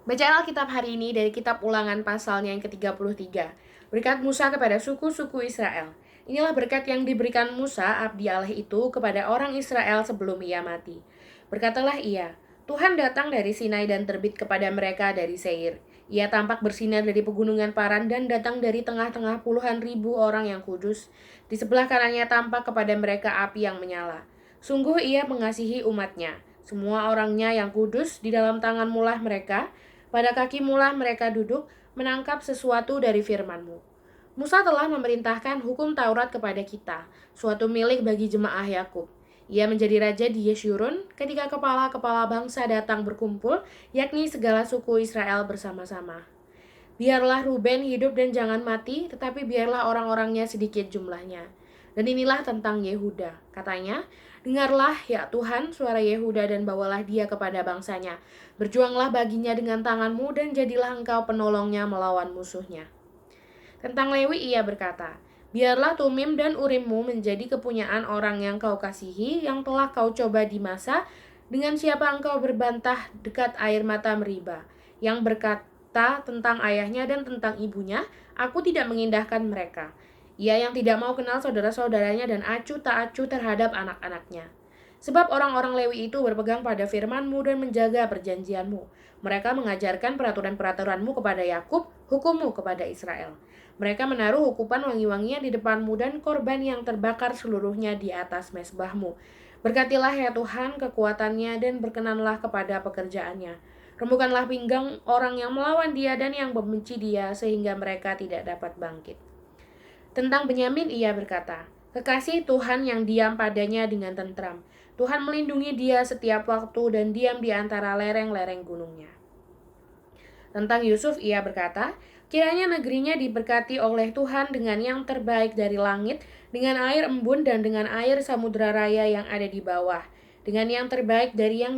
Bacaan Alkitab hari ini dari kitab Ulangan pasalnya yang ke-33. Berkat Musa kepada suku-suku Israel. Inilah berkat yang diberikan Musa, abdi Allah itu, kepada orang Israel sebelum ia mati. Berkatalah ia, Tuhan datang dari Sinai dan terbit kepada mereka dari Seir. Ia tampak bersinar dari pegunungan Paran dan datang dari tengah-tengah puluhan ribu orang yang kudus. Di sebelah kanannya tampak kepada mereka api yang menyala. Sungguh ia mengasihi umatnya. Semua orangnya yang kudus, di dalam tangan mulah mereka, pada kaki mulah mereka duduk, menangkap sesuatu dari firman-Mu. Musa telah memerintahkan hukum Taurat kepada kita, suatu milik bagi jemaah Yakub. Ia menjadi raja di Yeshurun ketika kepala-kepala bangsa datang berkumpul, yakni segala suku Israel bersama-sama. Biarlah Ruben hidup dan jangan mati, tetapi biarlah orang-orangnya sedikit jumlahnya. Dan inilah tentang Yehuda. Katanya, dengarlah ya Tuhan suara Yehuda dan bawalah dia kepada bangsanya. Berjuanglah baginya dengan tanganmu dan jadilah engkau penolongnya melawan musuhnya. Tentang Lewi ia berkata, biarlah Tumim dan Urimmu menjadi kepunyaan orang yang kau kasihi, yang telah kau coba di masa, dengan siapa engkau berbantah dekat air mata Meriba, yang berkata tentang ayahnya dan tentang ibunya, aku tidak mengindahkan mereka. Ia yang tidak mau kenal saudara-saudaranya dan acuh tak acuh terhadap anak-anaknya. Sebab orang-orang Lewi itu berpegang pada firman-Mu dan menjaga perjanjian-Mu. Mereka mengajarkan peraturan-peraturan-Mu kepada Yakub, hukum-Mu kepada Israel. Mereka menaruh hukuman wangi-wangian di depan-Mu dan korban yang terbakar seluruhnya di atas mezbah-Mu. Berkatilah ya Tuhan kekuatannya dan berkenanlah kepada pekerjaannya. Rembukanlah pinggang orang yang melawan dia dan yang membenci dia sehingga mereka tidak dapat bangkit. Tentang Benyamin ia berkata, kekasih Tuhan yang diam padanya dengan tentram. Tuhan melindungi dia setiap waktu dan diam di antara lereng-lereng gunungnya. Tentang Yusuf ia berkata, kiranya negerinya diberkati oleh Tuhan dengan yang terbaik dari langit, dengan air embun dan dengan air samudera raya yang ada di bawah, dengan yang terbaik dari yang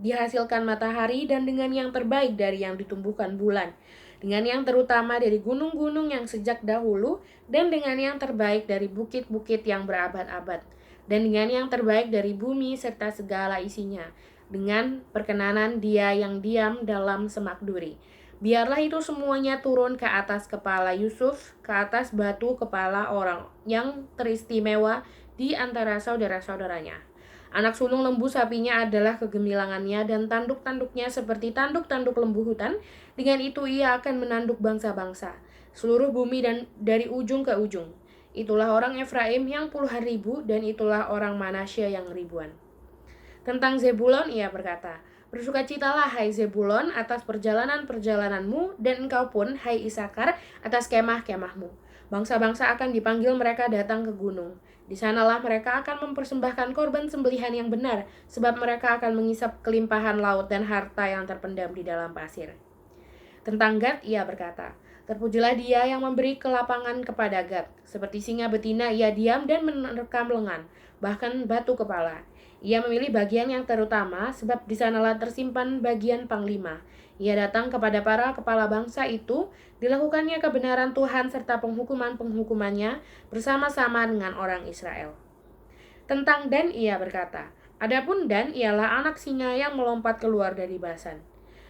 dihasilkan matahari dan dengan yang terbaik dari yang ditumbuhkan bulan, dengan yang terutama dari gunung-gunung yang sejak dahulu, dan dengan yang terbaik dari bukit-bukit yang berabad-abad, dan dengan yang terbaik dari bumi serta segala isinya, dengan perkenanan dia yang diam dalam semak duri. Biarlah itu semuanya turun ke atas kepala Yusuf, ke atas batu kepala orang yang teristimewa di antara saudara-saudaranya. Anak sulung lembu sapinya adalah kegemilangannya dan tanduk-tanduknya seperti tanduk-tanduk lembu hutan. Dengan itu ia akan menanduk bangsa-bangsa, seluruh bumi dan dari ujung ke ujung. Itulah orang Efraim yang puluhan ribu dan itulah orang Manasya yang ribuan. Tentang Zebulon ia berkata, bersukacitalah hai Zebulon atas perjalanan-perjalananmu dan engkau pun hai Isakar atas kemah-kemahmu. Bangsa-bangsa akan dipanggil mereka datang ke gunung. Di sanalah mereka akan mempersembahkan korban sembelihan yang benar, sebab mereka akan mengisap kelimpahan laut dan harta yang terpendam di dalam pasir. Tentang Gad ia berkata, terpujilah dia yang memberi kelapangan kepada Gad. Seperti singa betina ia diam dan menerkam lengan, bahkan batu kepala. Ia memilih bagian yang terutama, sebab di sanalah tersimpan bagian panglima. Ia datang kepada para kepala bangsa itu, dilakukannya kebenaran Tuhan serta penghukuman-penghukumannya bersama-sama dengan orang Israel. Tentang Dan ia berkata, adapun Dan ialah anak singa yang melompat keluar dari Basan.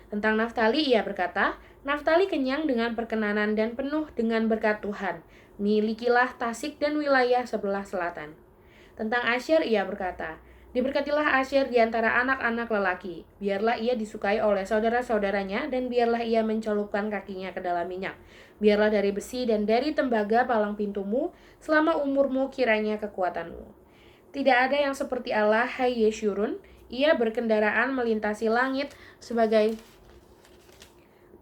Tentang Naftali ia berkata, Naftali kenyang dengan perkenanan dan penuh dengan berkat Tuhan. Milikilah Tasik dan wilayah sebelah selatan. Tentang Asyer ia berkata, diberkatilah Asyer di antara anak-anak lelaki. Biarlah ia disukai oleh saudara-saudaranya dan biarlah ia mencelupkan kakinya ke dalam minyak. Biarlah dari besi dan dari tembaga palang pintumu, selama umurmu kiranya kekuatanmu. Tidak ada yang seperti Allah, hai Yeshurun. Ia berkendaraan melintasi langit sebagai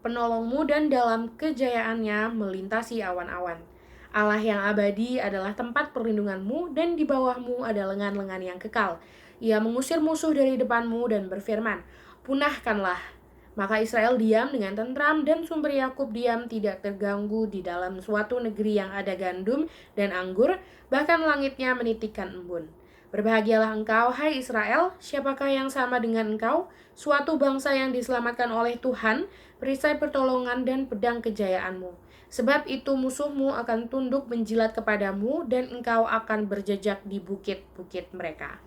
penolongmu dan dalam kejayaannya melintasi awan-awan. Allah yang abadi adalah tempat perlindunganmu dan di bawahmu ada lengan-lengan yang kekal. Ia mengusir musuh dari depanmu dan berfirman, punahkanlah. Maka Israel diam dengan tentram dan sumber Yakub diam tidak terganggu di dalam suatu negeri yang ada gandum dan anggur, bahkan langitnya menitikkan embun. Berbahagialah engkau, hai Israel, siapakah yang sama dengan engkau? Suatu bangsa yang diselamatkan oleh Tuhan, perisai pertolongan dan pedang kejayaanmu. Sebab itu musuhmu akan tunduk menjilat kepadamu dan engkau akan berjejak di bukit-bukit mereka.